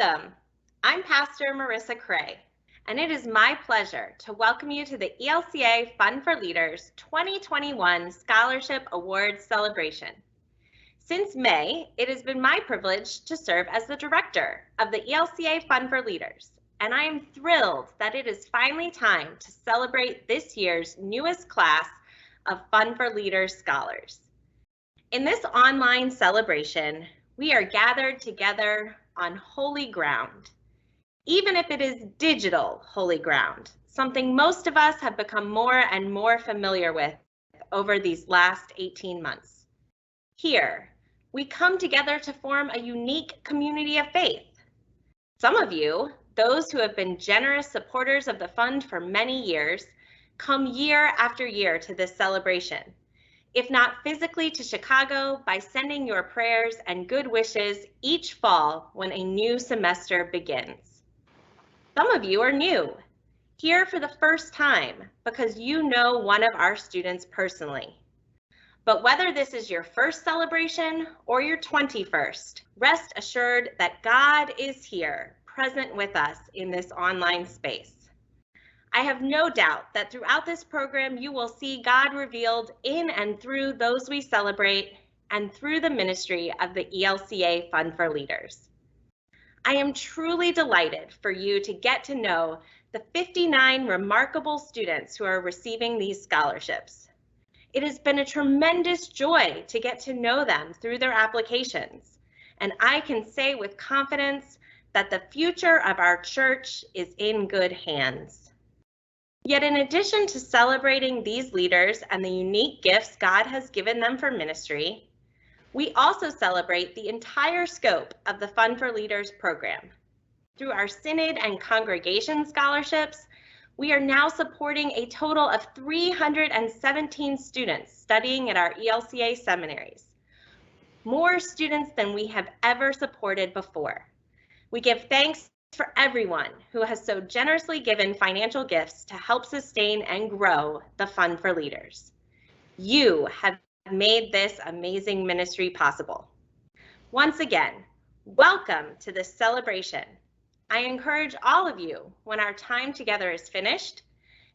Welcome. I'm Pastor Marissa Cray, and it is my pleasure to welcome you to the ELCA Fund for Leaders 2021 Scholarship Awards Celebration. Since May, it has been my privilege to serve as the director of the ELCA Fund for Leaders, and I am thrilled that it is finally time to celebrate this year's newest class of Fund for Leaders scholars. In this online celebration, we are gathered together on holy ground, even if it is digital holy ground, something most of us have become more and more familiar with over these last 18 months. Here, we come together to form a unique community of faith. Some of you, those who have been generous supporters of the fund for many years, come year after year to this celebration. If not physically to Chicago, by sending your prayers and good wishes each fall when a new semester begins. Some of you are new, here for the first time because you know one of our students personally. But whether this is your first celebration or your 21st, rest assured that God is here, present with us in this online space. I have no doubt that throughout this program, you will see God revealed in and through those we celebrate and through the ministry of the ELCA Fund for Leaders. I am truly delighted for you to get to know the 59 remarkable students who are receiving these scholarships. It has been a tremendous joy to get to know them through their applications, and I can say with confidence that the future of our church is in good hands. Yet in addition to celebrating these leaders and the unique gifts God has given them for ministry, we also celebrate the entire scope of the Fund for Leaders program. Through our synod and congregation scholarships, we are now supporting a total of 317 students studying at our ELCA seminaries, more students than we have ever supported before. We give thanks for everyone who has so generously given financial gifts to help sustain and grow the Fund for Leaders. You have made this amazing ministry possible. Once again, welcome to this celebration. I encourage all of you, when our time together is finished,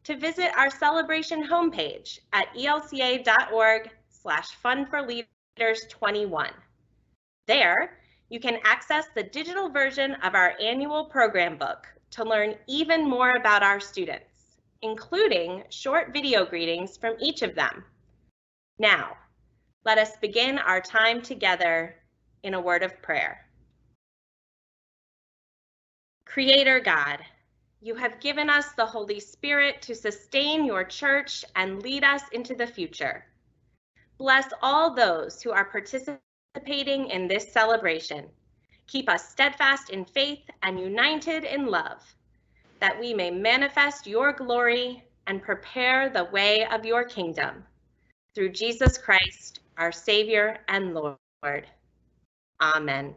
to visit our celebration homepage at elca.org/fundforleaders21. There, you can access the digital version of our annual program book to learn even more about our students, including short video greetings from each of them. Now, let us begin our time together in a word of prayer. Creator God, you have given us the Holy Spirit to sustain your church and lead us into the future. Bless all those who are participating in this celebration. Keep us steadfast in faith and united in love, that we may manifest your glory and prepare the way of your kingdom. Through Jesus Christ, our Savior and Lord. Amen.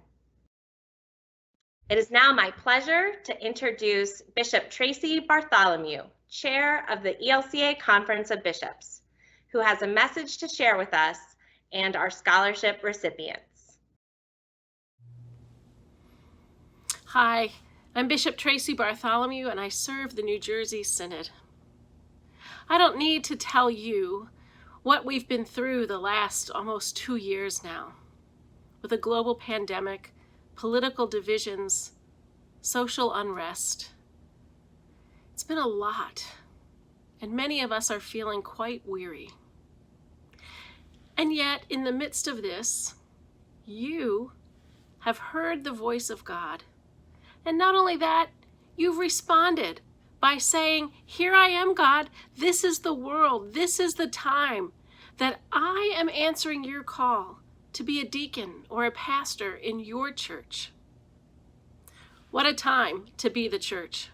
It is now my pleasure to introduce Bishop Tracy Bartholomew, Chair of the ELCA Conference of Bishops, who has a message to share with us and our scholarship recipients. Hi, I'm Bishop Tracy Bartholomew, and I serve the New Jersey Synod. I don't need to tell you what we've been through the last almost 2 years now, with a global pandemic, political divisions, social unrest. It's been a lot, and many of us are feeling quite weary. And yet, in the midst of this, you have heard the voice of God. And not only that, you've responded by saying, "Here I am, God. This is the world. This is the time that I am answering your call to be a deacon or a pastor in your church." What a time to be the church.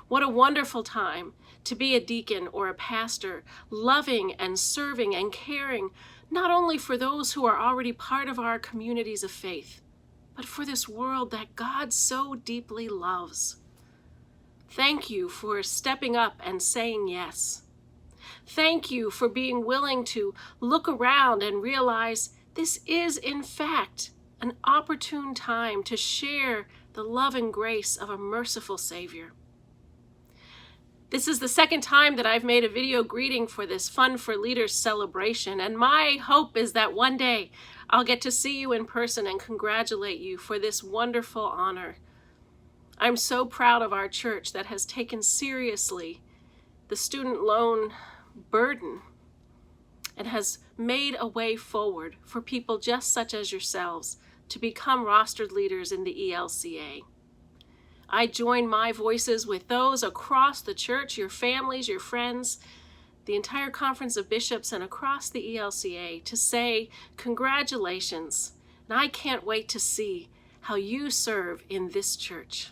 What a wonderful time to be a deacon or a pastor, loving and serving and caring, not only for those who are already part of our communities of faith, but for this world that God so deeply loves. Thank you for stepping up and saying yes. Thank you for being willing to look around and realize this is, in fact, an opportune time to share the love and grace of a merciful Savior. This is the second time that I've made a video greeting for this Fun for Leaders celebration, and my hope is that one day I'll get to see you in person and congratulate you for this wonderful honor. I'm so proud of our church that has taken seriously the student loan burden and has made a way forward for people just such as yourselves to become rostered leaders in the ELCA. I join my voices with those across the church, your families, your friends, the entire Conference of Bishops, and across the ELCA to say congratulations. And I can't wait to see how you serve in this church.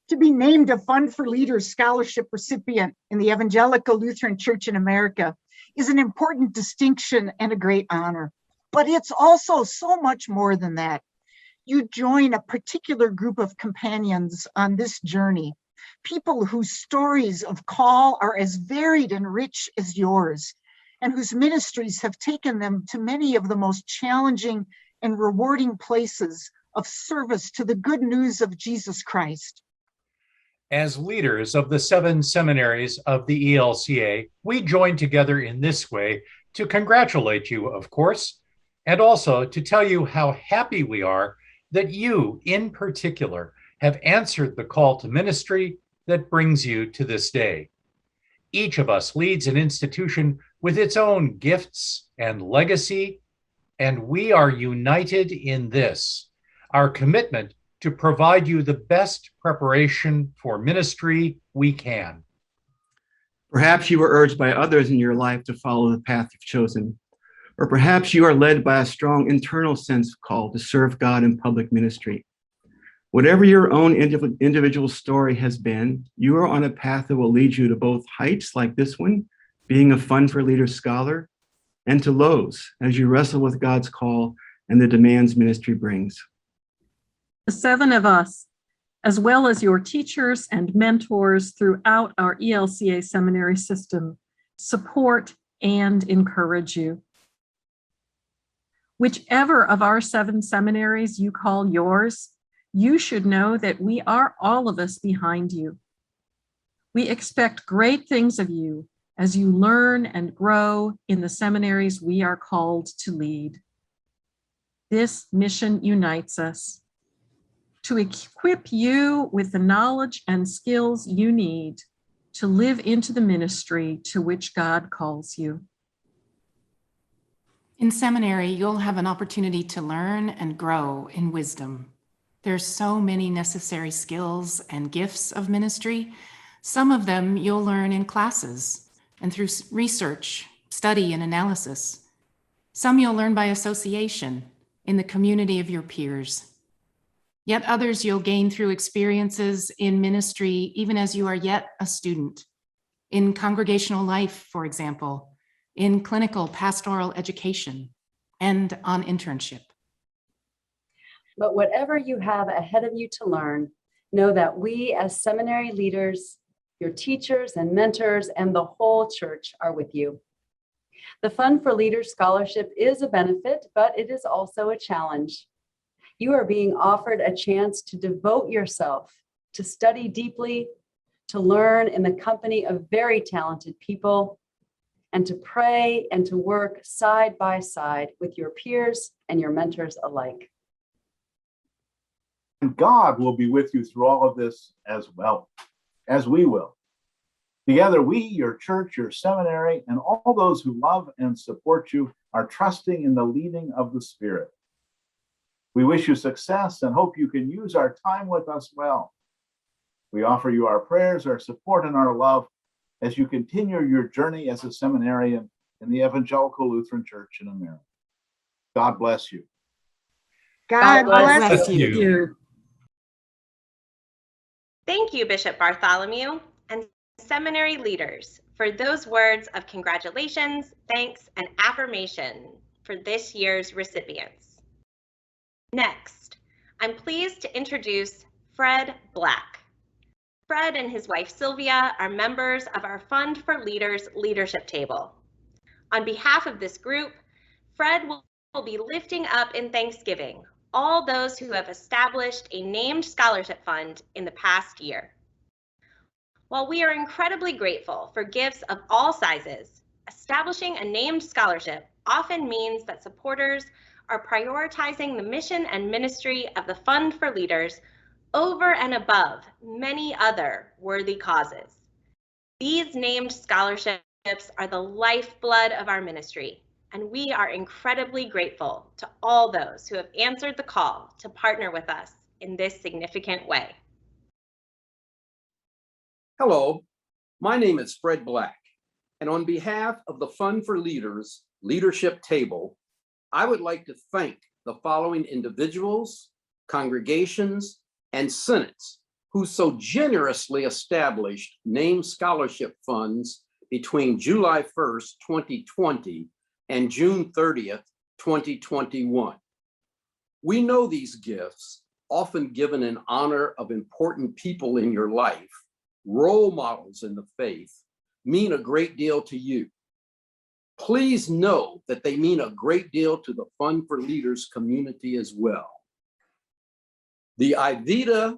To be named a Fund for Leaders scholarship recipient in the Evangelical Lutheran Church in America is an important distinction and a great honor. But it's also so much more than that. You join a particular group of companions on this journey, people whose stories of call are as varied and rich as yours, and whose ministries have taken them to many of the most challenging and rewarding places of service to the good news of Jesus Christ. As leaders of the 7 seminaries of the ELCA, we join together in this way to congratulate you, of course, and also to tell you how happy we are that you, in particular, have answered the call to ministry that brings you to this day. Each of us leads an institution with its own gifts and legacy, and we are united in this, our commitment to provide you the best preparation for ministry we can. Perhaps you were urged by others in your life to follow the path you've chosen. Or perhaps you are led by a strong internal sense of call to serve God in public ministry. Whatever your own individual story has been, you are on a path that will lead you to both heights like this one, being a Fund for Leaders scholar, and to lows as you wrestle with God's call and the demands ministry brings. The 7 of us, as well as your teachers and mentors throughout our ELCA seminary system, support and encourage you. Whichever of our 7 seminaries you call yours, you should know that we are all of us behind you. We expect great things of you as you learn and grow in the seminaries we are called to lead. This mission unites us to equip you with the knowledge and skills you need to live into the ministry to which God calls you. In seminary, you'll have an opportunity to learn and grow in wisdom. There's so many necessary skills and gifts of ministry. Some of them you'll learn in classes and through research, study, and analysis. Some you'll learn by association in the community of your peers. Yet others you'll gain through experiences in ministry, even as you are yet a student. In congregational life, for example, in clinical pastoral education, and on internship. But whatever you have ahead of you to learn, know that we as seminary leaders, your teachers and mentors, and the whole church are with you. The Fund for Leaders Scholarship is a benefit, but it is also a challenge. You are being offered a chance to devote yourself, to study deeply, to learn in the company of very talented people, and to pray and to work side by side with your peers and your mentors alike. And God will be with you through all of this as well, as we will. Together, we, your church, your seminary, and all those who love and support you are trusting in the leading of the Spirit. We wish you success and hope you can use our time with us well. We offer you our prayers, our support, and our love as you continue your journey as a seminarian in the Evangelical Lutheran Church in America. God bless you. God bless you. Thank you, Bishop Bartholomew and seminary leaders, for those words of congratulations, thanks, and affirmation for this year's recipients. Next, I'm pleased to introduce Fred Black. Fred and his wife Sylvia are members of our Fund for Leaders leadership table. On behalf of this group, Fred will be lifting up in thanksgiving all those who have established a named scholarship fund in the past year. While we are incredibly grateful for gifts of all sizes, establishing a named scholarship often means that supporters are prioritizing the mission and ministry of the Fund for Leaders over and above many other worthy causes. These named scholarships are the lifeblood of our ministry, and we are incredibly grateful to all those who have answered the call to partner with us in this significant way. Hello, my name is Fred Black, and on behalf of the Fund for Leaders Leadership Table, I would like to thank the following individuals, congregations, and synods who so generously established named scholarship funds between July 1st, 2020 and June 30th, 2021. We know these gifts, often given in honor of important people in your life, role models in the faith, mean a great deal to you. Please know that they mean a great deal to the Fund for Leaders community as well. The Ivita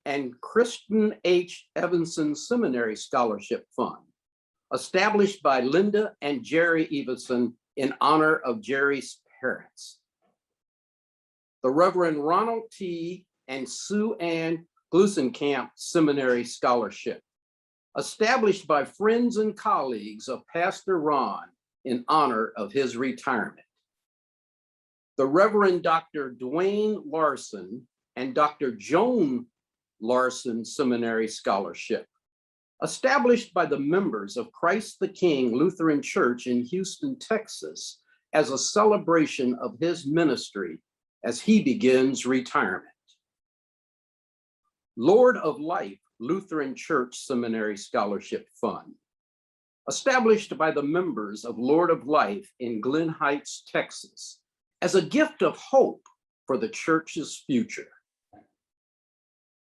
and Kristen H. Evanson Seminary Scholarship Fund, established by Linda and Jerry Evanson in honor of Jerry's parents. The Reverend Ronald T. and Sue Ann Glusenkamp Seminary Scholarship, established by friends and colleagues of Pastor Ron in honor of his retirement. The Reverend Dr. Dwayne Larson and Dr. Joan Larson Seminary Scholarship, established by the members of Christ the King Lutheran Church in Houston, Texas, as a celebration of his ministry as he begins retirement. Lord of Life Lutheran Church Seminary Scholarship Fund, established by the members of Lord of Life in Glen Heights, Texas, as a gift of hope for the church's future.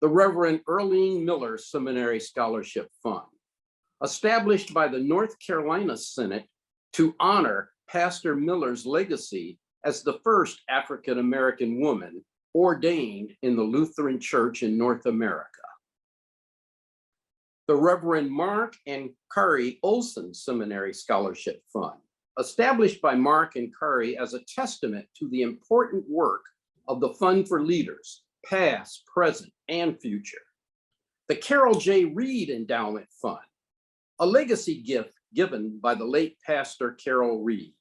The Reverend Earlene Miller Seminary Scholarship Fund, established by the North Carolina Synod to honor Pastor Miller's legacy as the first African-American woman ordained in the Lutheran Church in North America. The Reverend Mark and Kari Olson Seminary Scholarship Fund, established by Mark and Kari as a testament to the important work of the Fund for Leaders, past, present, and future. The Carol J. Reed Endowment Fund, a legacy gift given by the late Pastor Carol Reed.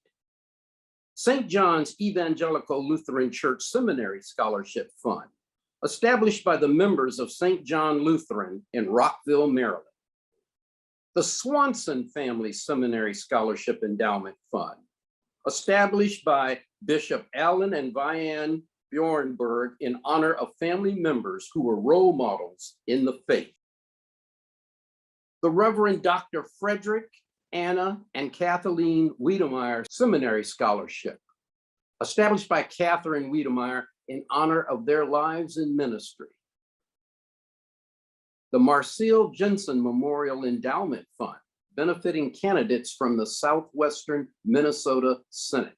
St. John's Evangelical Lutheran Church Seminary Scholarship Fund, established by the members of St. John Lutheran in Rockville, Maryland. The Swanson Family Seminary Scholarship Endowment Fund, established by Bishop Allen and Vianne Bjornberg in honor of family members who were role models in the faith. The Reverend Dr. Frederick, Anna, and Kathleen Wiedemeyer Seminary Scholarship, established by Catherine Wiedemeyer in honor of their lives in ministry. The Marcel Jensen Memorial Endowment Fund, benefiting candidates from the Southwestern Minnesota Synod.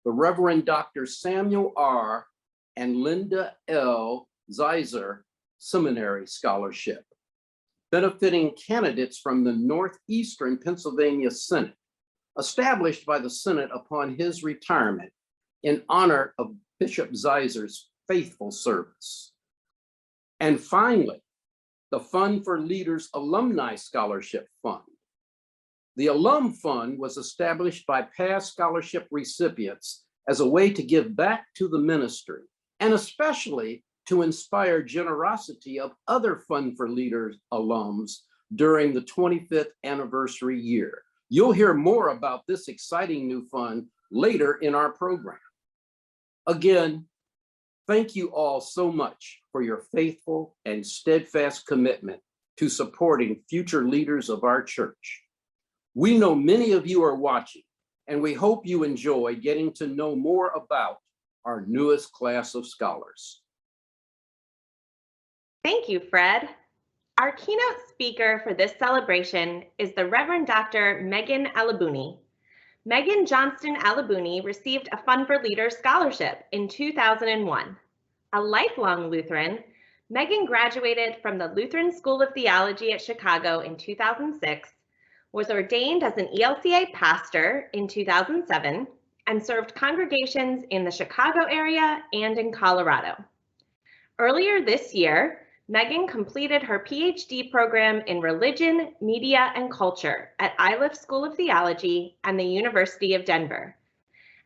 The Reverend Dr. Samuel R. and Linda L. Zeiser Seminary Scholarship, benefiting candidates from the Northeastern Pennsylvania Synod, established by the Synod upon his retirement in honor of Bishop Zeiser's faithful service. And finally, the Fund for Leaders Alumni Scholarship Fund. The Alum Fund was established by past scholarship recipients as a way to give back to the ministry, and especially to inspire generosity of other Fund for Leaders alums during the 25th anniversary year. You'll hear more about this exciting new fund later in our program. Again, thank you all so much for your faithful and steadfast commitment to supporting future leaders of our church. We know many of you are watching, and we hope you enjoy getting to know more about our newest class of scholars. Thank you, Fred. Our keynote speaker for this celebration is the Reverend Dr. Megan Alabuni. Megan Johnston Alabuni received a Fund for Leaders scholarship in 2001. A lifelong Lutheran, Megan graduated from the Lutheran School of Theology at Chicago in 2006, was ordained as an ELCA pastor in 2007, and served congregations in the Chicago area and in Colorado. Earlier this year, Megan completed her PhD program in Religion, Media, and Culture at Iliff School of Theology and the University of Denver,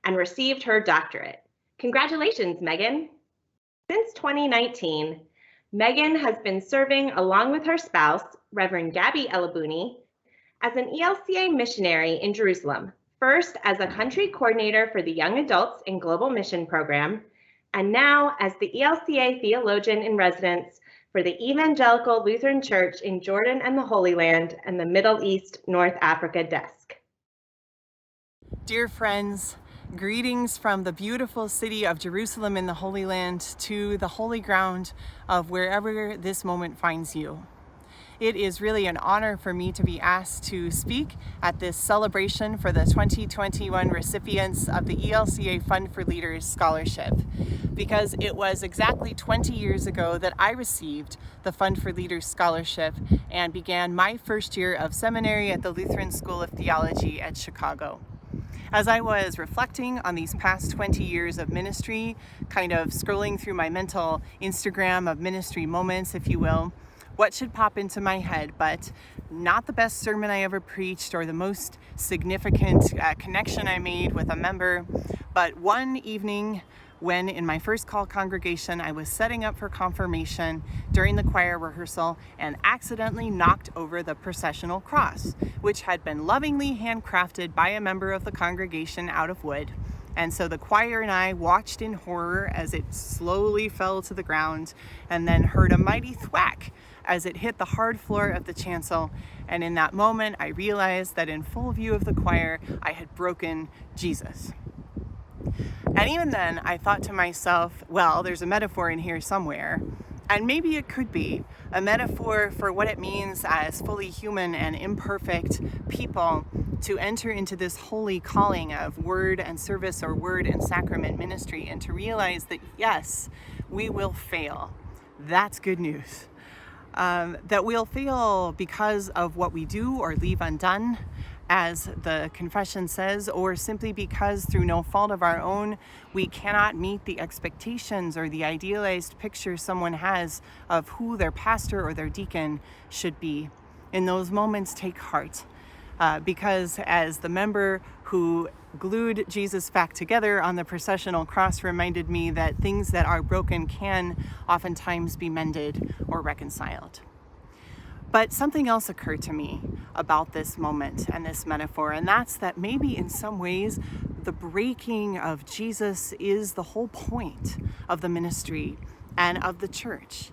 and received her doctorate. Congratulations, Megan. Since 2019, Megan has been serving along with her spouse, Reverend Gabby Alabuni, as an ELCA missionary in Jerusalem, first as a country coordinator for the Young Adults in Global Mission Program, and now as the ELCA theologian in residence for the Evangelical Lutheran Church in Jordan and the Holy Land and the Middle East North Africa desk. Dear friends, greetings from the beautiful city of Jerusalem in the Holy Land to the holy ground of wherever this moment finds you. It is really an honor for me to be asked to speak at this celebration for the 2021 recipients of the ELCA Fund for Leaders Scholarship, because it was exactly 20 years ago that I received the Fund for Leaders Scholarship and began my first year of seminary at the Lutheran School of Theology at Chicago. As I was reflecting on these past 20 years of ministry, kind of scrolling through my mental Instagram of ministry moments, if you will, what should pop into my head but not the best sermon I ever preached or the most significant connection I made with a member, but one evening when in my first call congregation I was setting up for confirmation during the choir rehearsal and accidentally knocked over the processional cross, which had been lovingly handcrafted by a member of the congregation out of wood. And so the choir and I watched in horror as it slowly fell to the ground, and then heard a mighty thwack as it hit the hard floor of the chancel. And in that moment, I realized that in full view of the choir, I had broken Jesus. And even then, I thought to myself, well, there's a metaphor in here somewhere. And maybe it could be a metaphor for what it means as fully human and imperfect people to enter into this holy calling of word and service or word and sacrament ministry, and to realize that, yes, we will fail. That's good news. That we'll fail because of what we do or leave undone, as the confession says, or simply because through no fault of our own, we cannot meet the expectations or the idealized picture someone has of who their pastor or their deacon should be. In those moments, take heart, because as the member who glued Jesus back together on the processional cross reminded me that things that are broken can oftentimes be mended or reconciled. But something else occurred to me about this moment and this metaphor, and that's that maybe in some ways the breaking of Jesus is the whole point of the ministry and of the church.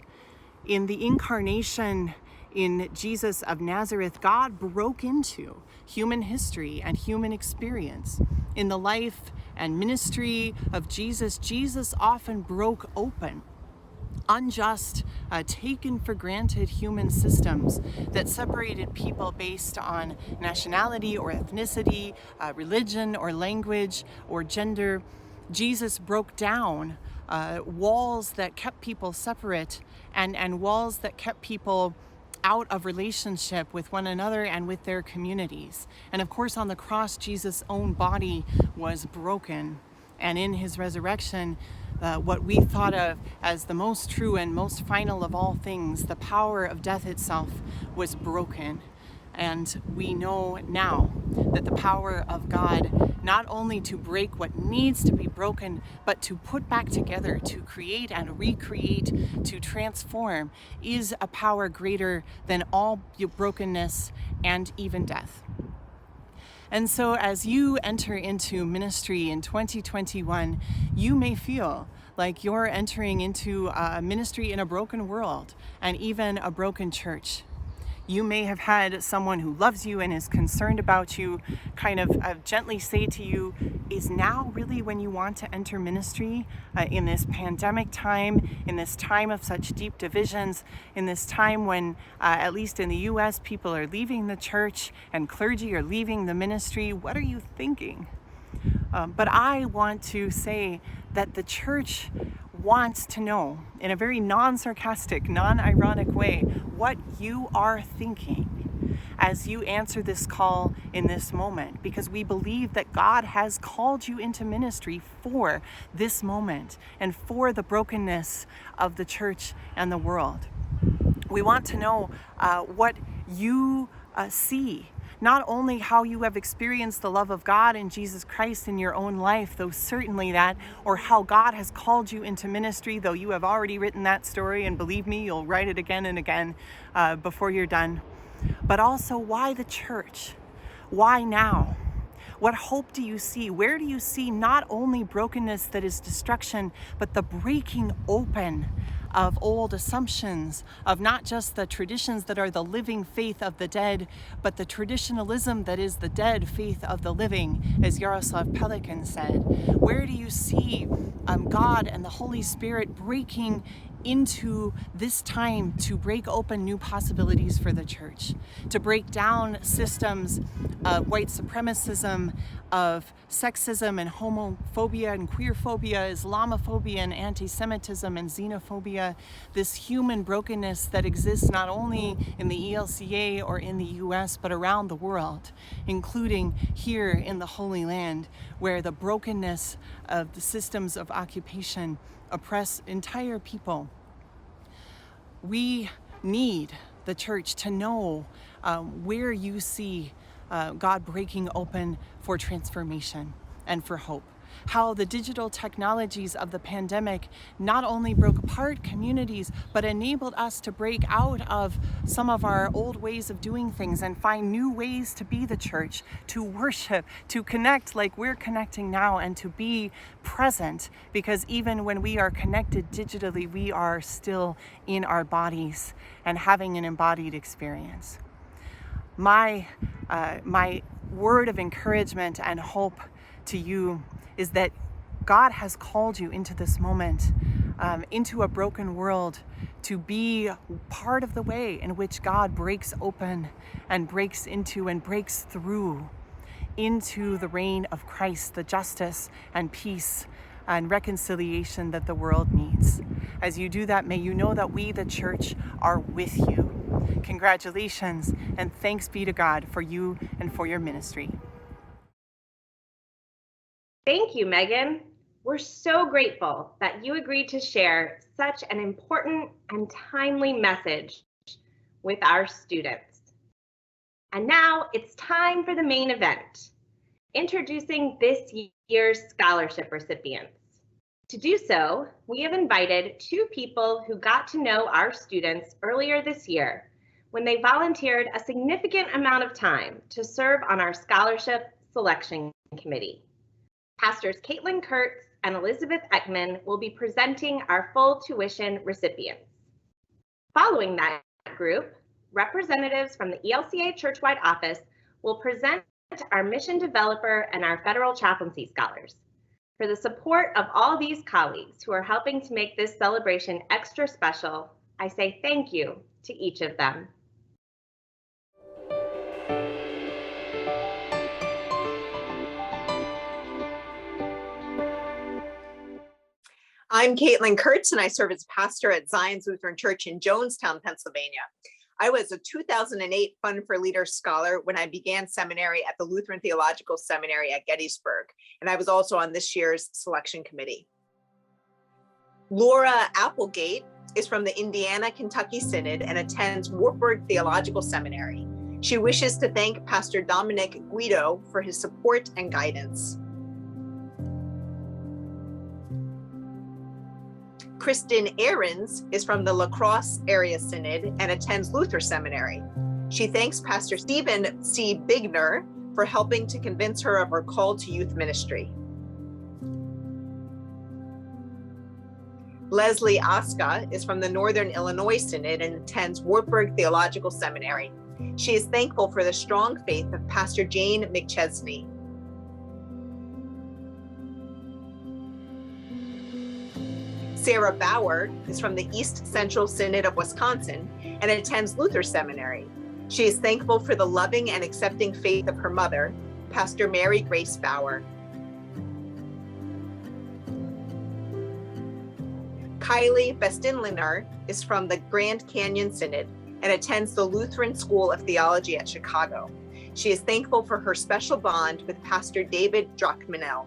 In the incarnation in Jesus of Nazareth, God broke into human history and human experience. In the life and ministry of Jesus, Jesus often broke open unjust, taken for granted human systems that separated people based on nationality or ethnicity, religion or language or gender. Jesus broke down walls that kept people separate and walls that kept people out of relationship with one another and with their communities. And of course, on the cross, Jesus' own body was broken. And in his resurrection, what we thought of as the most true and most final of all things, the power of death itself, was broken. And we know now that the power of God, not only to break what needs to be broken, but to put back together, to create and recreate, to transform, is a power greater than all brokenness and even death. And so as you enter into ministry in 2021, you may feel like you're entering into a ministry in a broken world and even a broken church. You may have had someone who loves you and is concerned about you kind of gently say to you, is now really when you want to enter ministry in this pandemic time, in this time of such deep divisions, in this time when, at least in the US, people are leaving the church and clergy are leaving the ministry? What are you thinking? But I want to say that the church wants to know, in a very non-sarcastic, non-ironic way, what you are thinking as you answer this call in this moment, because we believe that God has called you into ministry for this moment and for the brokenness of the church and the world. We want to know what you see. Not only how you have experienced the love of God in Jesus Christ in your own life, though certainly that, or how God has called you into ministry, though you have already written that story, and believe me, you'll write it again and again before you're done. But also, why the church? Why now? What hope do you see? Where do you see not only brokenness that is destruction, but the breaking open of old assumptions, of not just the traditions that are the living faith of the dead, but the traditionalism that is the dead faith of the living, as Yaroslav Pelikan said? Where do you see God and the Holy Spirit breaking into this time to break open new possibilities for the church, to break down systems of white supremacism, of sexism and homophobia and queerphobia, Islamophobia and anti-Semitism and xenophobia, this human brokenness that exists not only in the ELCA or in the US, but around the world, including here in the Holy Land, where the brokenness of the systems of occupation oppress entire people. We need the church to know where you see God breaking open for transformation and for hope. How the digital technologies of the pandemic not only broke apart communities, but enabled us to break out of some of our old ways of doing things and find new ways to be the church, to worship, to connect like we're connecting now, and to be present, because even when we are connected digitally, we are still in our bodies and having an embodied experience. My word of encouragement and hope to you is that God has called you into this moment, into a broken world, to be part of the way in which God breaks open and breaks into and breaks through into the reign of Christ, the justice and peace and reconciliation that the world needs. As you do that, may you know that we, the church, are with you. Congratulations, and thanks be to God for you and for your ministry. Thank you, Megan. We're so grateful that you agreed to share such an important and timely message with our students. And now it's time for the main event, introducing this year's scholarship recipients. To do so, we have invited two people who got to know our students earlier this year when they volunteered a significant amount of time to serve on our scholarship selection committee. Pastors Caitlin Kurtz and Elizabeth Ekman will be presenting our full tuition recipients. Following that group, representatives from the ELCA Churchwide Office will present our mission developer and our federal chaplaincy scholars. For the support of all these colleagues who are helping to make this celebration extra special, I say thank you to each of them. I'm Caitlin Kurtz, and I serve as pastor at Zion's Lutheran Church in Jonestown, Pennsylvania. I was a 2008 Fund for Leaders Scholar when I began seminary at the Lutheran Theological Seminary at Gettysburg, and I was also on this year's selection committee. Laura Applegate is from the Indiana-Kentucky Synod and attends Wartburg Theological Seminary. She wishes to thank Pastor Dominic Guido for his support and guidance. Kristen Ahrens is from the La Crosse Area Synod and attends Luther Seminary. She thanks Pastor Stephen C. Bigner for helping to convince her of her call to youth ministry. Leslie Aska is from the Northern Illinois Synod and attends Wartburg Theological Seminary. She is thankful for the strong faith of Pastor Jane McChesney. Sarah Bauer is from the East Central Synod of Wisconsin and attends Luther Seminary. She is thankful for the loving and accepting faith of her mother, Pastor Mary Grace Bauer. Kylie Bestinliner is from the Grand Canyon Synod and attends the Lutheran School of Theology at Chicago. She is thankful for her special bond with Pastor David Druckmanel.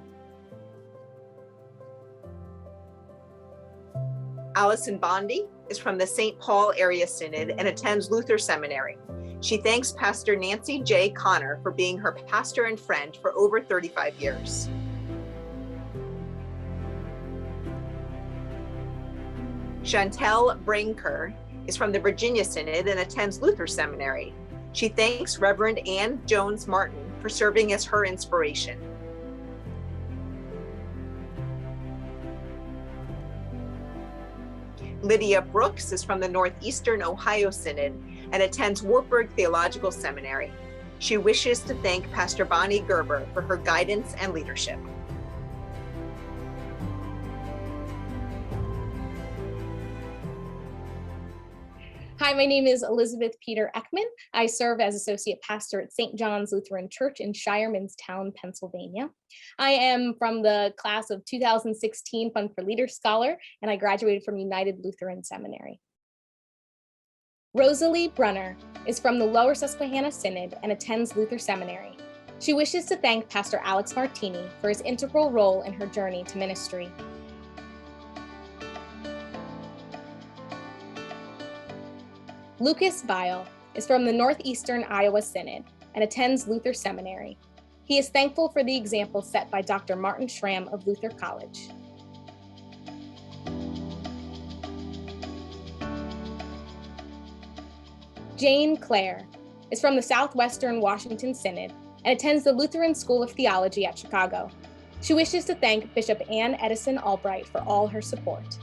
Allison Bondi is from the St. Paul Area Synod and attends Luther Seminary. She thanks Pastor Nancy J. Connor for being her pastor and friend for over 35 years. Chantel Brinker is from the Virginia Synod and attends Luther Seminary. She thanks Reverend Ann Jones Martin for serving as her inspiration. Lydia Brooks is from the Northeastern Ohio Synod and attends Wartburg Theological Seminary. She wishes to thank Pastor Bonnie Gerber for her guidance and leadership. Hi, my name is Elizabeth Peter Ekman. I serve as Associate Pastor at St. John's Lutheran Church in Shiremanstown, Pennsylvania. I am from the class of 2016 Fund for Leaders Scholar, and I graduated from United Lutheran Seminary. Rosalie Brunner is from the Lower Susquehanna Synod and attends Luther Seminary. She wishes to thank Pastor Alex Martini for his integral role in her journey to ministry. Lucas Bile is from the Northeastern Iowa Synod and attends Luther Seminary. He is thankful for the example set by Dr. Martin Schramm of Luther College. Jane Clare is from the Southwestern Washington Synod and attends the Lutheran School of Theology at Chicago. She wishes to thank Bishop Ann Edison Albright for all her support.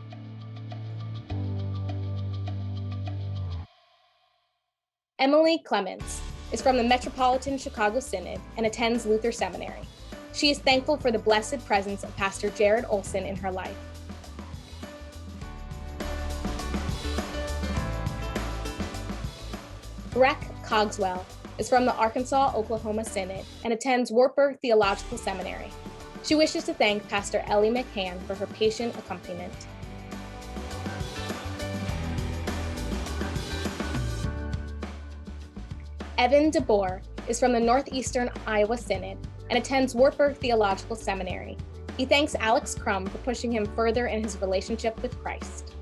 Emily Clements is from the Metropolitan Chicago Synod and attends Luther Seminary. She is thankful for the blessed presence of Pastor Jared Olson in her life. Breck Cogswell is from the Arkansas-Oklahoma Synod and attends Wartburg Theological Seminary. She wishes to thank Pastor Ellie McCann for her patient accompaniment. Evan DeBoer is from the Northeastern Iowa Synod and attends Wartburg Theological Seminary. He thanks Alex Crum for pushing him further in his relationship with Christ.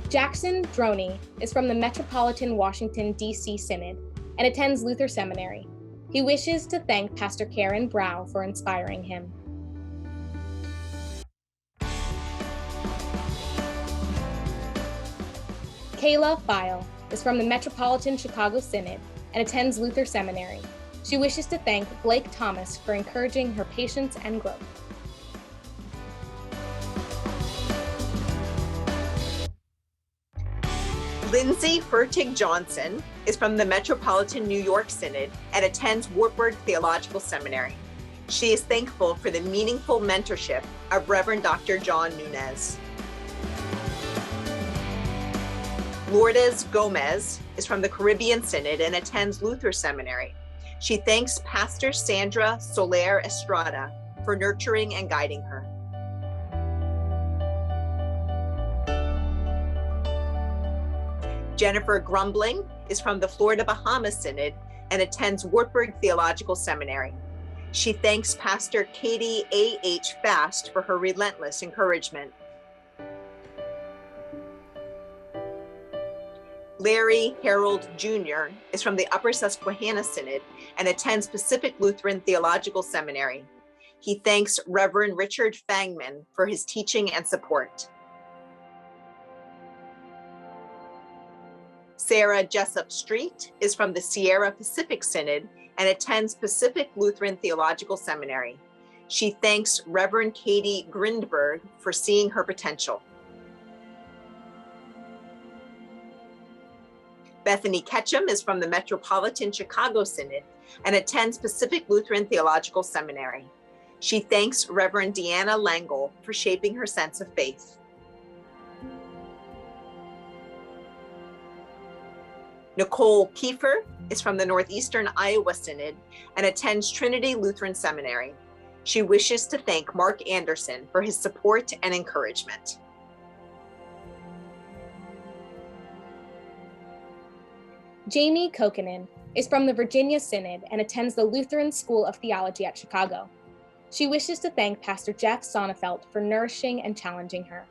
Jackson Droney is from the Metropolitan Washington, D.C. Synod and attends Luther Seminary. He wishes to thank Pastor Karen Brow for inspiring him. Kayla File is from the Metropolitan Chicago Synod and attends Luther Seminary. She wishes to thank Blake Thomas for encouraging her patience and growth. Lindsay Fertig Johnson is from the Metropolitan New York Synod and attends Wartburg Theological Seminary. She is thankful for the meaningful mentorship of Reverend Dr. John Nunez. Lourdes Gomez is from the Caribbean Synod and attends Luther Seminary. She thanks Pastor Sandra Soler Estrada for nurturing and guiding her. Jennifer Grumbling is from the Florida Bahamas Synod and attends Wartburg Theological Seminary. She thanks Pastor Katie A.H. Fast for her relentless encouragement. Larry Harold Jr. is from the Upper Susquehanna Synod and attends Pacific Lutheran Theological Seminary. He thanks Reverend Richard Fangman for his teaching and support. Sarah Jessup Street is from the Sierra Pacific Synod and attends Pacific Lutheran Theological Seminary. She thanks Reverend Katie Grindberg for seeing her potential. Bethany Ketchum is from the Metropolitan Chicago Synod and attends Pacific Lutheran Theological Seminary. She thanks Reverend Deanna Langle for shaping her sense of faith. Nicole Kiefer is from the Northeastern Iowa Synod and attends Trinity Lutheran Seminary. She wishes to thank Mark Anderson for his support and encouragement. Jamie Kokinen is from the Virginia Synod and attends the Lutheran School of Theology at Chicago. She wishes to thank Pastor Jeff Sonnefeld for nourishing and challenging her.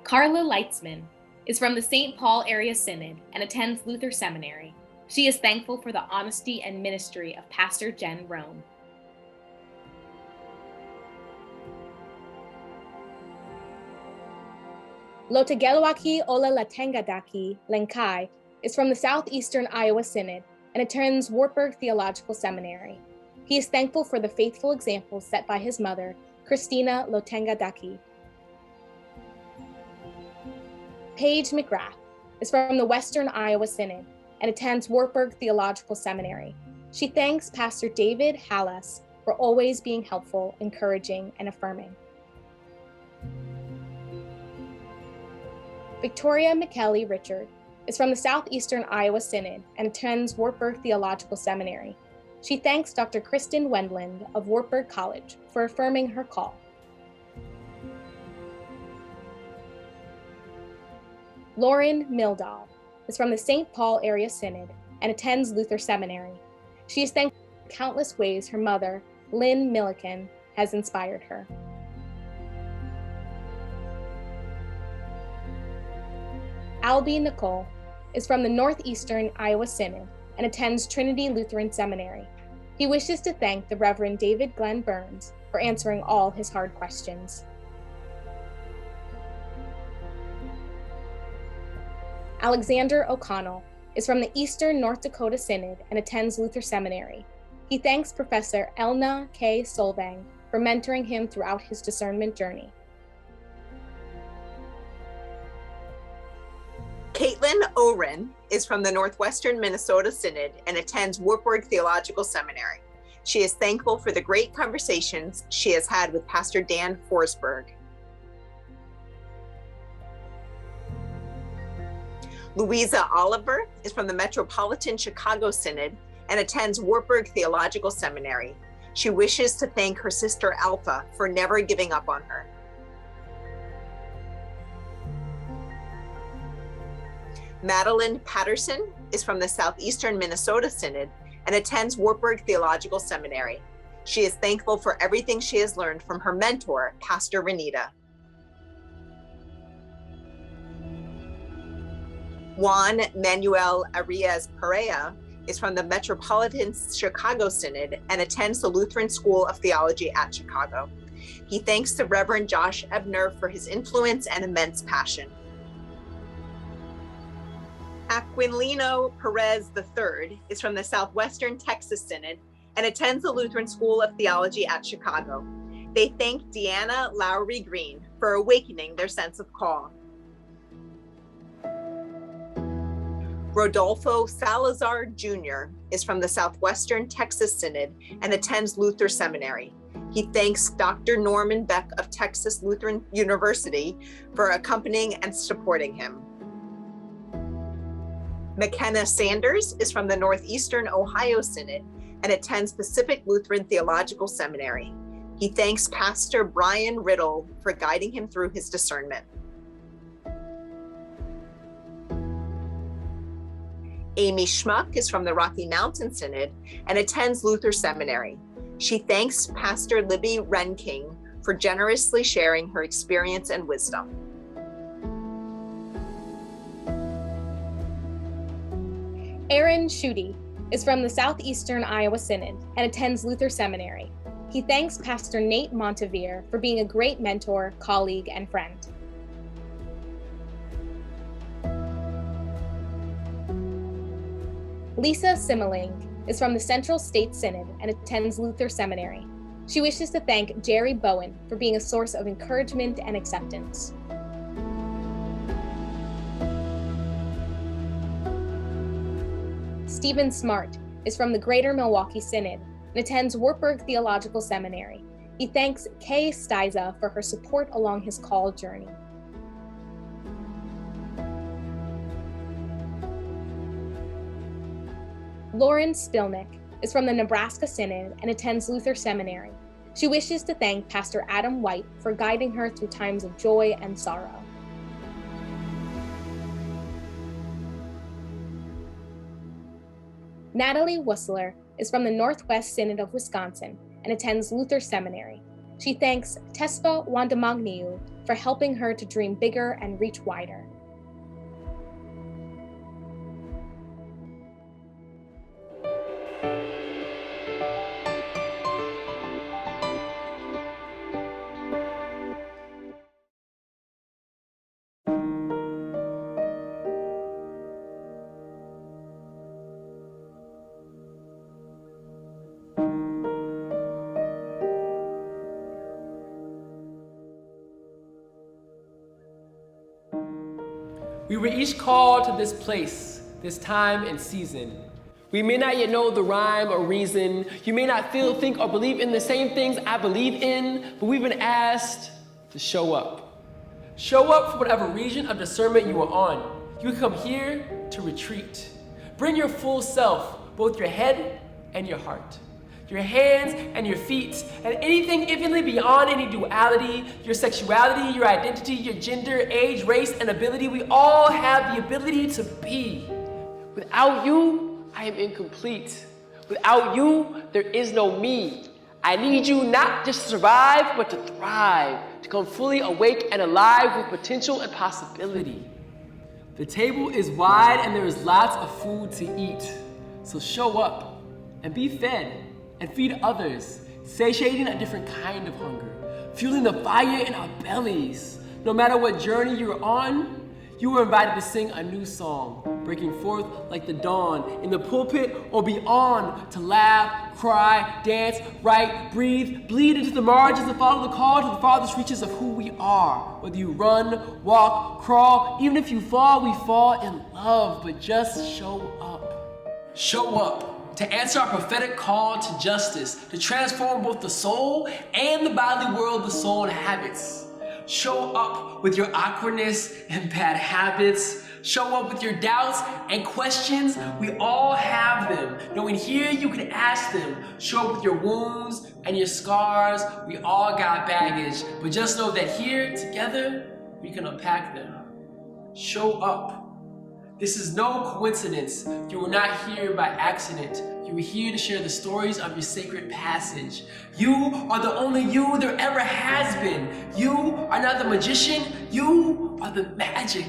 Carla Leitzman is from the St. Paul Area Synod and attends Luther Seminary. She is thankful for the honesty and ministry of Pastor Jen Rome. Lotegeluaki Ola Latengadaki Lenkai is from the Southeastern Iowa Synod and attends Wartburg Theological Seminary. He is thankful for the faithful examples set by his mother, Christina Lotengadaki. Paige McGrath is from the Western Iowa Synod and attends Wartburg Theological Seminary. She thanks Pastor David Hallas for always being helpful, encouraging, and affirming. Victoria McKelly Richard is from the Southeastern Iowa Synod and attends Wartburg Theological Seminary. She thanks Dr. Kristen Wendland of Wartburg College for affirming her call. Lauren Mildahl is from the St. Paul Area Synod and attends Luther Seminary. She is thankful for the countless ways her mother, Lynn Milliken, has inspired her. Albie Nicole is from the Northeastern Iowa Synod and attends Trinity Lutheran Seminary. He wishes to thank the Reverend David Glenn Burns for answering all his hard questions. Alexander O'Connell is from the Eastern North Dakota Synod and attends Luther Seminary. He thanks Professor Elna K. Solvang for mentoring him throughout his discernment journey. Caitlin Oren is from the Northwestern Minnesota Synod and attends Wartburg Theological Seminary. She is thankful for the great conversations she has had with Pastor Dan Forsberg. Louisa Oliver is from the Metropolitan Chicago Synod and attends Wartburg Theological Seminary. She wishes to thank her sister Alpha for never giving up on her. Madeline Patterson is from the Southeastern Minnesota Synod and attends Wartburg Theological Seminary. She is thankful for everything she has learned from her mentor, Pastor Renita. Juan Manuel Arias Perea is from the Metropolitan Chicago Synod and attends the Lutheran School of Theology at Chicago. He thanks the Reverend Josh Ebner for his influence and immense passion. Aquilino Perez III is from the Southwestern Texas Synod and attends the Lutheran School of Theology at Chicago. They thank Deanna Lowry Green for awakening their sense of call. Rodolfo Salazar Jr. is from the Southwestern Texas Synod and attends Luther Seminary. He thanks Dr. Norman Beck of Texas Lutheran University for accompanying and supporting him. McKenna Sanders is from the Northeastern Ohio Synod and attends Pacific Lutheran Theological Seminary. He thanks Pastor Brian Riddle for guiding him through his discernment. Amy Schmuck is from the Rocky Mountain Synod and attends Luther Seminary. She thanks Pastor Libby Renking for generously sharing her experience and wisdom. Aaron Schutte is from the Southeastern Iowa Synod and attends Luther Seminary. He thanks Pastor Nate Montevere for being a great mentor, colleague, and friend. Lisa Simmeling is from the Central State Synod and attends Luther Seminary. She wishes to thank Jerry Bowen for being a source of encouragement and acceptance. Stephen Smart is from the Greater Milwaukee Synod and attends Wartburg Theological Seminary. He thanks Kay Stiza for her support along his call journey. Lauren Spilnick is from the Nebraska Synod and attends Luther Seminary. She wishes to thank Pastor Adam White for guiding her through times of joy and sorrow. Natalie Wussler is from the Northwest Synod of Wisconsin and attends Luther Seminary. She thanks Tesfa Wandamagniu for helping her to dream bigger and reach wider. We were each called to this place, this time and season. We may not yet know the rhyme or reason. You may not feel, think, or believe in the same things I believe in, but we've been asked to show up. Show up for whatever region of discernment you are on. You come here to retreat. Bring your full self, both your head and your heart, your hands and your feet, and anything infinitely beyond any duality, your sexuality, your identity, your gender, age, race, and ability. We all have the ability to be. Without you, I am incomplete. Without you, there is no me. I need you not just to survive, but to thrive, to come fully awake and alive with potential and possibility. The table is wide and there is lots of food to eat. So show up and be fed and feed others, satiating a different kind of hunger, fueling the fire in our bellies. No matter what journey you're on, you are invited to sing a new song, breaking forth like the dawn in the pulpit or beyond, to laugh, cry, dance, write, breathe, bleed into the margins and follow the call to the farthest reaches of who we are. Whether you run, walk, crawl, even if you fall, we fall in love, but just show up. Show up to answer our prophetic call to justice, to transform both the soul and the bodily world the soul inhabits. Show up with your awkwardness and bad habits. Show up with your doubts and questions. We all have them. Knowing here you can ask them. Show up with your wounds and your scars. We all got baggage, but just know that here together we can unpack them. Show up. This is no coincidence. You were not here by accident. You were here to share the stories of your sacred passage. You are the only you there ever has been. You are not the magician. You are the magic.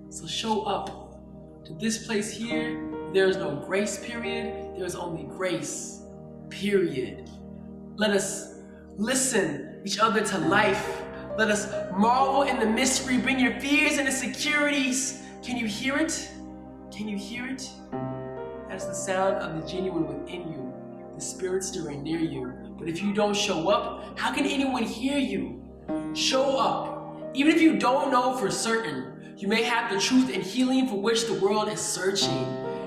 So show up to this place here. There is no grace period. There is only grace, period. Let us listen each other to life. Let us marvel in the mystery. Bring your fears and insecurities. Can you hear it? Can you hear it? That's the sound of the genuine within you, the spirit stirring near you. But if you don't show up, how can anyone hear you? Show up. Even if you don't know for certain, you may have the truth and healing for which the world is searching.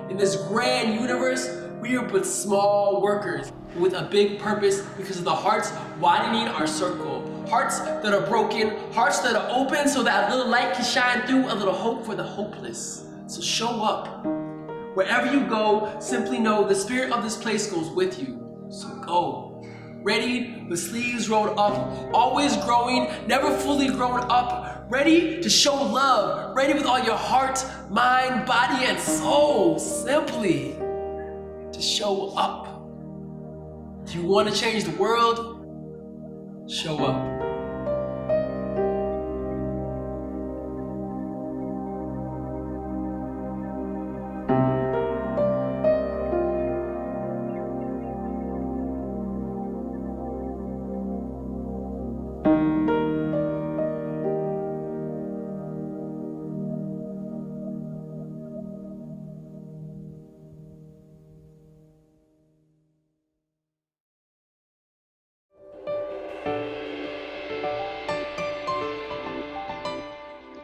In this grand universe, we are but small workers with a big purpose because of the hearts widening our circle. Hearts that are broken, hearts that are open so that a little light can shine through, a little hope for the hopeless. So show up. Wherever you go, simply know the spirit of this place goes with you. So go. Ready with sleeves rolled up, always growing, never fully grown up. Ready to show love, ready with all your heart, mind, body, and soul. Simply to show up. If you want to change the world, show up.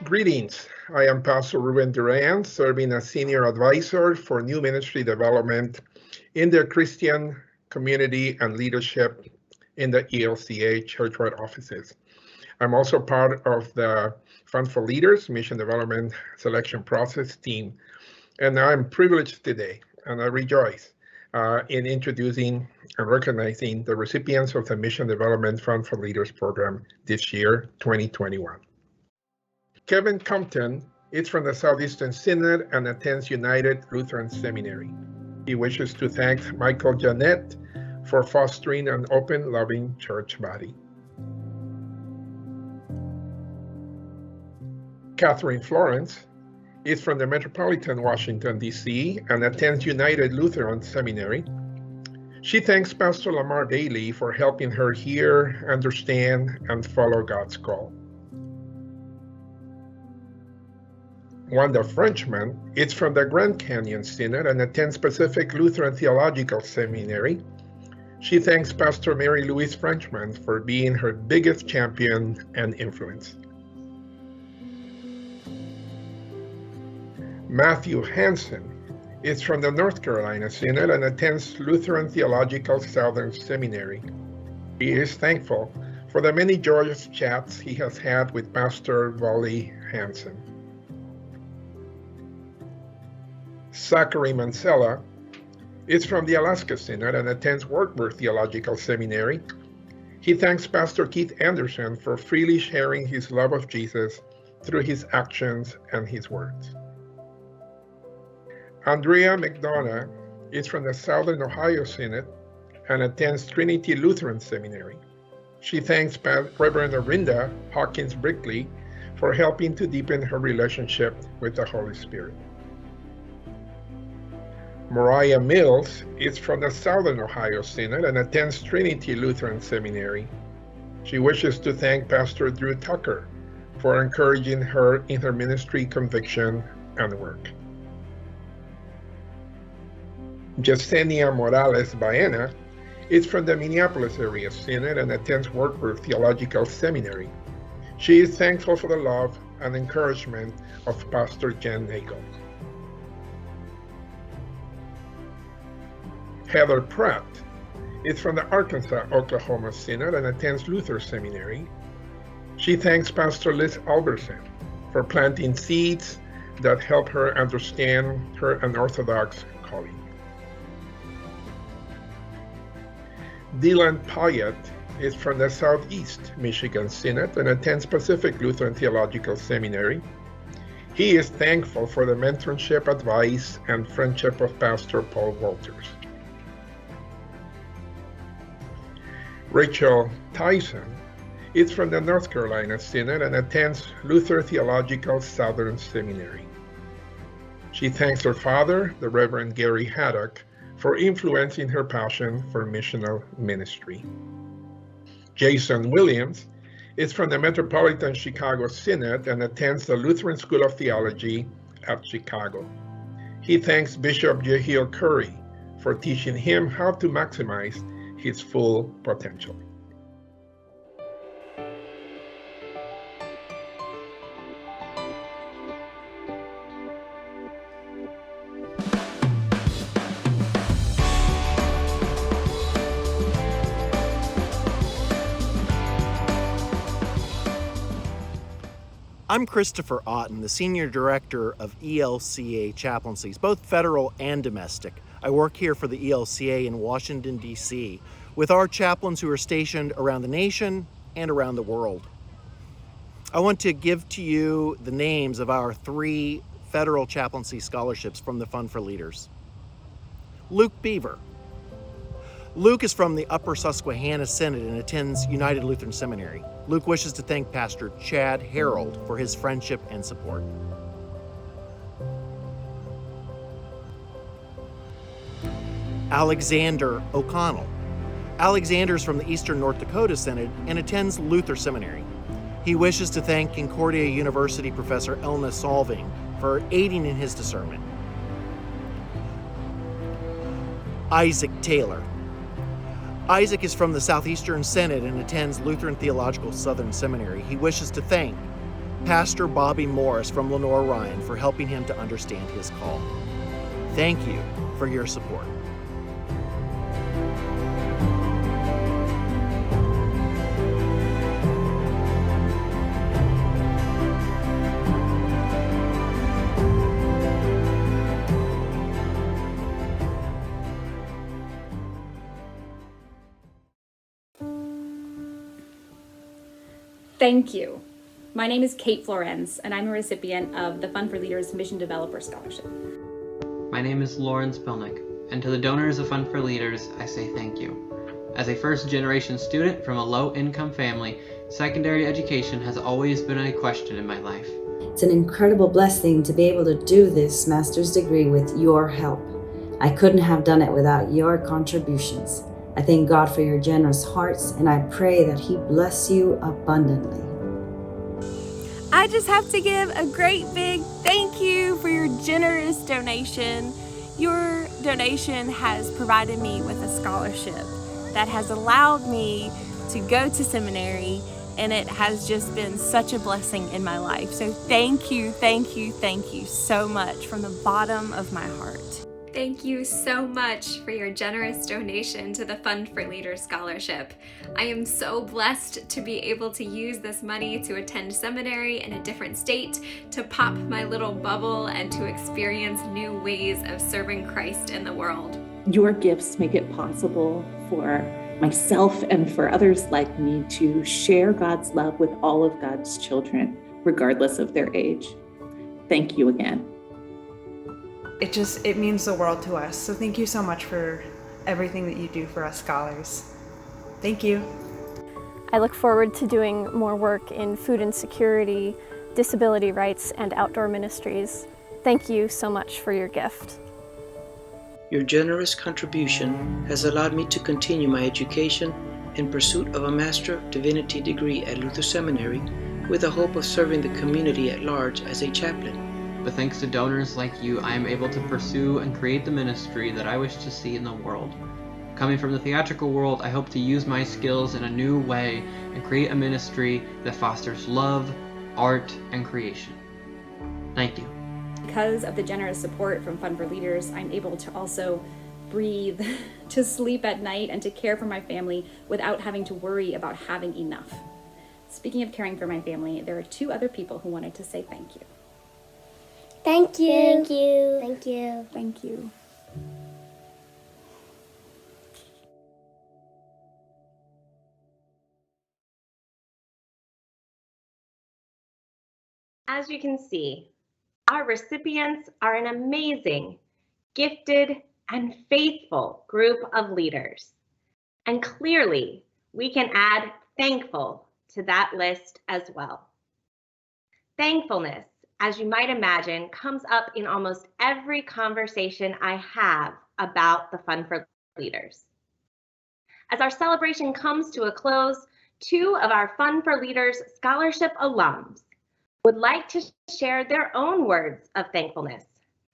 Greetings. I am Pastor Ruben Duran, serving as Senior Advisor for New Ministry Development in the Christian Community and Leadership in the ELCA churchwide offices. I'm also part of the Fund for Leaders Mission Development Selection Process team, and I'm privileged today, and I rejoice in introducing and recognizing the recipients of the Mission Development Fund for Leaders program this year, 2021. Kevin Compton is from the Southeastern Synod and attends United Lutheran Seminary. He wishes to thank Michael Janet for fostering an open, loving church body. Catherine Florence is from the Metropolitan Washington, D.C. and attends United Lutheran Seminary. She thanks Pastor Lamar Daly for helping her hear, understand, and follow God's call. Wanda Frenchman is from the Grand Canyon Synod and attends Pacific Lutheran Theological Seminary. She thanks Pastor Mary Louise Frenchman for being her biggest champion and influence. Matthew Hansen is from the North Carolina Synod and attends Lutheran Theological Southern Seminary. He is thankful for the many joyous chats he has had with Pastor Wally Hansen. Zachary Mansella is from the Alaska Synod and attends Wartburg Theological Seminary. He thanks Pastor Keith Anderson for freely sharing his love of Jesus through his actions and his words. Andrea McDonough is from the Southern Ohio Synod and attends Trinity Lutheran Seminary. She thanks Reverend Arinda Hawkins Brickley for helping to deepen her relationship with the Holy Spirit. Mariah Mills is from the Southern Ohio Synod and attends Trinity Lutheran Seminary. She wishes to thank Pastor Drew Tucker for encouraging her in her ministry conviction and work. Yesenia Morales Baena is from the Minneapolis area Synod and attends Wartburg Theological Seminary. She is thankful for the love and encouragement of Pastor Jen Nagel. Heather Pratt is from the Arkansas, Oklahoma Synod and attends Luther Seminary. She thanks Pastor Liz Alberson for planting seeds that help her understand her unorthodox calling. Dylan Pyatt is from the Southeast Michigan Synod and attends Pacific Lutheran Theological Seminary. He is thankful for the mentorship, advice, and friendship of Pastor Paul Walters. Rachel Tyson is from the North Carolina Synod and attends Luther Theological Southern Seminary. She thanks her father, the Reverend Gary Haddock, for influencing her passion for missional ministry. Jason Williams is from the Metropolitan Chicago Synod and attends the Lutheran School of Theology at Chicago. He thanks Bishop Jehiel Curry for teaching him how to maximize his full potential. I'm Christopher Otten, the Senior Director of ELCA chaplaincies, both federal and domestic. I work here for the ELCA in Washington, D.C., with our chaplains who are stationed around the nation and around the world. I want to give to you the names of our 3 federal chaplaincy scholarships from the Fund for Leaders. Luke Beaver. Luke is from the Upper Susquehanna Synod and attends United Lutheran Seminary. Luke wishes to thank Pastor Chad Harold for his friendship and support. Alexander O'Connell. Alexander is from the Eastern North Dakota Synod and attends Luther Seminary. He wishes to thank Concordia University Professor Elna Solving for aiding in his discernment. Isaac Taylor. Isaac is from the Southeastern Synod and attends Lutheran Theological Southern Seminary. He wishes to thank Pastor Bobby Morris from Lenore Ryan for helping him to understand his call. Thank you for your support. Thank you. My name is Kate Florence, and I'm a recipient of the Fund for Leaders Mission Developer Scholarship. My name is Lauren Spilnick, and to the donors of Fund for Leaders, I say thank you. As a first-generation student from a low-income family, secondary education has always been a question in my life. It's an incredible blessing to be able to do this master's degree with your help. I couldn't have done it without your contributions. I thank God for your generous hearts, and I pray that He bless you abundantly. I just have to give a great big thank you for your generous donation. Your donation has provided me with a scholarship that has allowed me to go to seminary, and it has just been such a blessing in my life. So thank you so much from the bottom of my heart. Thank you so much for your generous donation to the Fund for Leaders Scholarship. I am so blessed to be able to use this money to attend seminary in a different state, to pop my little bubble, and to experience new ways of serving Christ in the world. Your gifts make it possible for myself and for others like me to share God's love with all of God's children, regardless of their age. Thank you again. It means the world to us. So thank you so much for everything that you do for us scholars. Thank you. I look forward to doing more work in food insecurity, disability rights, and outdoor ministries. Thank you so much for your gift. Your generous contribution has allowed me to continue my education in pursuit of a Master of Divinity degree at Luther Seminary with the hope of serving the community at large as a chaplain. But thanks to donors like you, I am able to pursue and create the ministry that I wish to see in the world. Coming from the theatrical world, I hope to use my skills in a new way and create a ministry that fosters love, art, and creation. Thank you. Because of the generous support from Fund for Leaders, I'm able to also breathe, to sleep at night, and to care for my family without having to worry about having enough. Speaking of caring for my family, there are 2 other people who wanted to say thank you. Thank you. Thank you. Thank you. Thank you. As you can see, our recipients are an amazing, gifted, and faithful group of leaders. And clearly, we can add thankful to that list as well. Thankfulness, as you might imagine, comes up in almost every conversation I have about the Fund for Leaders. As our celebration comes to a close, 2 of our Fund for Leaders scholarship alums would like to share their own words of thankfulness,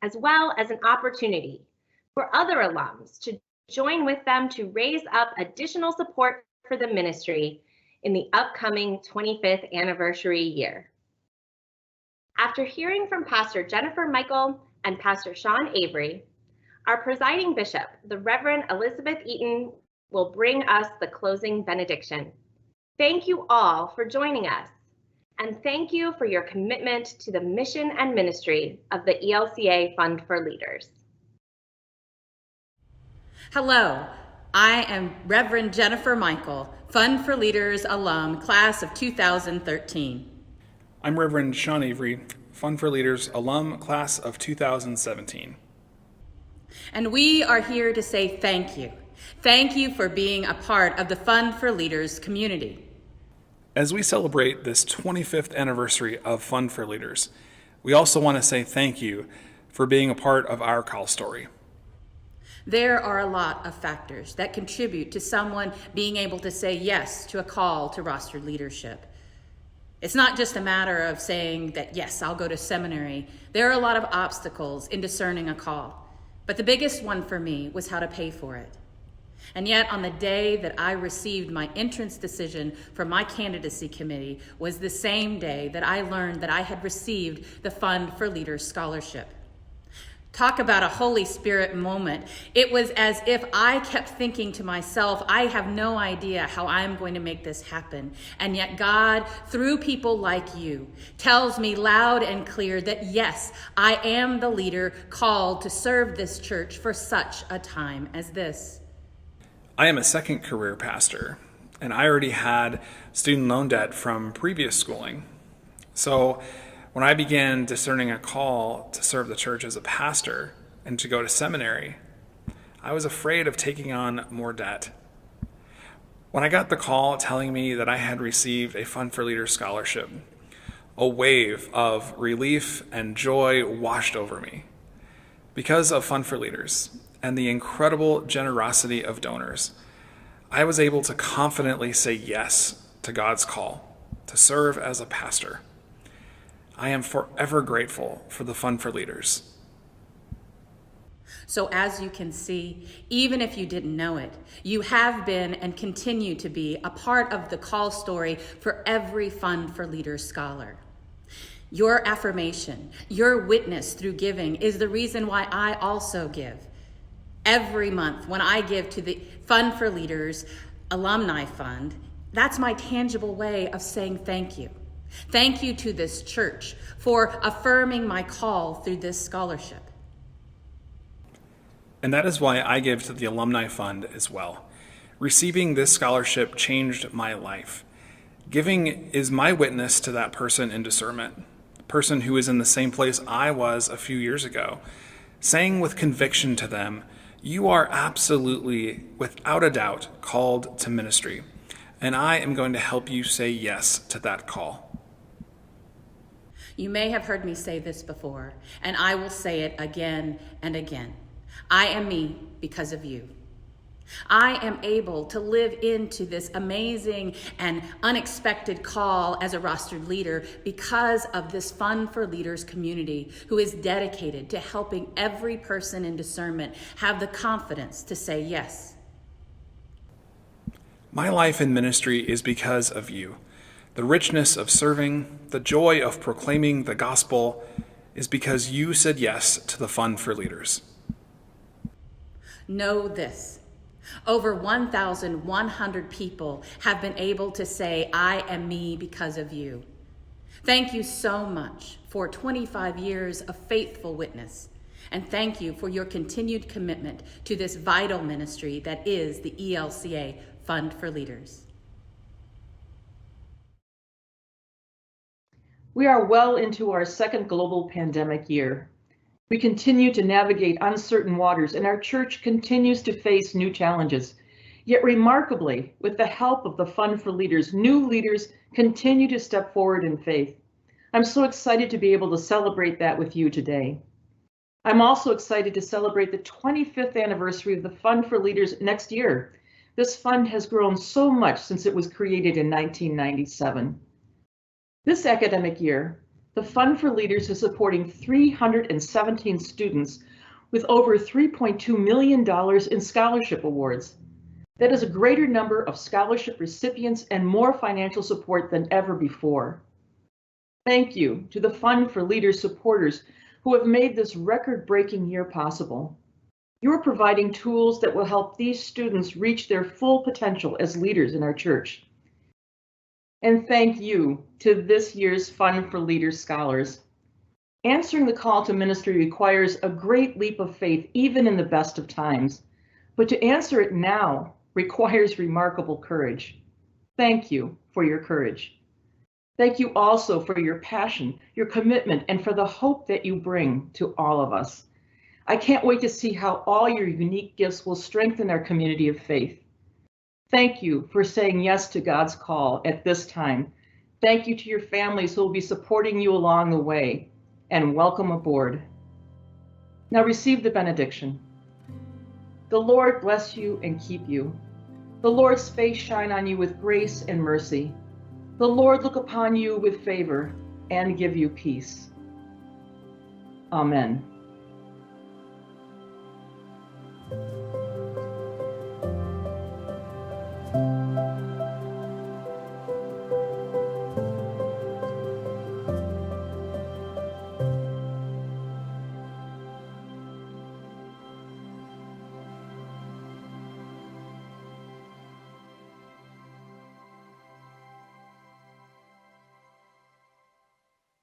as well as an opportunity for other alums to join with them to raise up additional support for the ministry in the upcoming 25th anniversary year. After hearing from Pastor Jennifer Michael and Pastor Sean Avery, our presiding bishop, the Reverend Elizabeth Eaton, will bring us the closing benediction. Thank you all for joining us, and thank you for your commitment to the mission and ministry of the ELCA Fund for Leaders. Hello, I am Reverend Jennifer Michael, Fund for Leaders alum, class of 2013. I'm Reverend Sean Avery, Fund for Leaders alum, class of 2017. And we are here to say thank you. Thank you for being a part of the Fund for Leaders community. As we celebrate this 25th anniversary of Fund for Leaders, we also want to say thank you for being a part of our call story. There are a lot of factors that contribute to someone being able to say yes to a call to rostered leadership. It's not just a matter of saying that, yes, I'll go to seminary. There are a lot of obstacles in discerning a call, but the biggest one for me was how to pay for it. And yet on the day that I received my entrance decision from my candidacy committee was the same day that I learned that I had received the Fund for Leaders Scholarship. Talk about a Holy Spirit moment. It was as if I kept thinking to myself, I have no idea how I'm going to make this happen. And yet God, through people like you, tells me loud and clear that yes, I am the leader called to serve this church for such a time as this. I am a second career pastor, and I already had student loan debt from previous schooling. So when I began discerning a call to serve the church as a pastor and to go to seminary, I was afraid of taking on more debt. When I got the call telling me that I had received a Fund for Leaders scholarship, a wave of relief and joy washed over me. Because of Fund for Leaders and the incredible generosity of donors, I was able to confidently say yes to God's call to serve as a pastor. I am forever grateful for the Fund for Leaders. So as you can see, even if you didn't know it, you have been and continue to be a part of the call story for every Fund for Leaders scholar. Your affirmation, your witness through giving is the reason why I also give. Every month when I give to the Fund for Leaders Alumni Fund, that's my tangible way of saying thank you. Thank you to this church for affirming my call through this scholarship. And that is why I give to the Alumni Fund as well. Receiving this scholarship changed my life. Giving is my witness to that person in discernment, the person who is in the same place I was a few years ago, saying with conviction to them, you are absolutely, without a doubt, called to ministry, and I am going to help you say yes to that call. You may have heard me say this before, and I will say it again and again. I am me because of you. I am able to live into this amazing and unexpected call as a rostered leader because of this Fund for Leaders community who is dedicated to helping every person in discernment have the confidence to say yes. My life in ministry is because of you. The richness of serving, the joy of proclaiming the gospel is because you said yes to the Fund for Leaders. Know this. Over 1,100 people have been able to say, I am me because of you. Thank you so much for 25 years of faithful witness. And thank you for your continued commitment to this vital ministry that is the ELCA Fund for Leaders. We are well into our second global pandemic year. We continue to navigate uncertain waters, and our church continues to face new challenges. Yet remarkably, with the help of the Fund for Leaders, new leaders continue to step forward in faith. I'm so excited to be able to celebrate that with you today. I'm also excited to celebrate the 25th anniversary of the Fund for Leaders next year. This fund has grown so much since it was created in 1997. This academic year, the Fund for Leaders is supporting 317 students with over $3.2 million in scholarship awards. That is a greater number of scholarship recipients and more financial support than ever before. Thank you to the Fund for Leaders supporters who have made this record-breaking year possible. You're providing tools that will help these students reach their full potential as leaders in our church. And thank you to this year's Fund for Leaders scholars. Answering the call to ministry requires a great leap of faith, even in the best of times. But to answer it now requires remarkable courage. Thank you for your courage. Thank you also for your passion, your commitment, and for the hope that you bring to all of us. I can't wait to see how all your unique gifts will strengthen our community of faith. Thank you for saying yes to God's call at this time. Thank you to your families who will be supporting you along the way, and welcome aboard. Now receive the benediction. The Lord bless you and keep you. The Lord's face shine on you with grace and mercy. The Lord look upon you with favor and give you peace. Amen.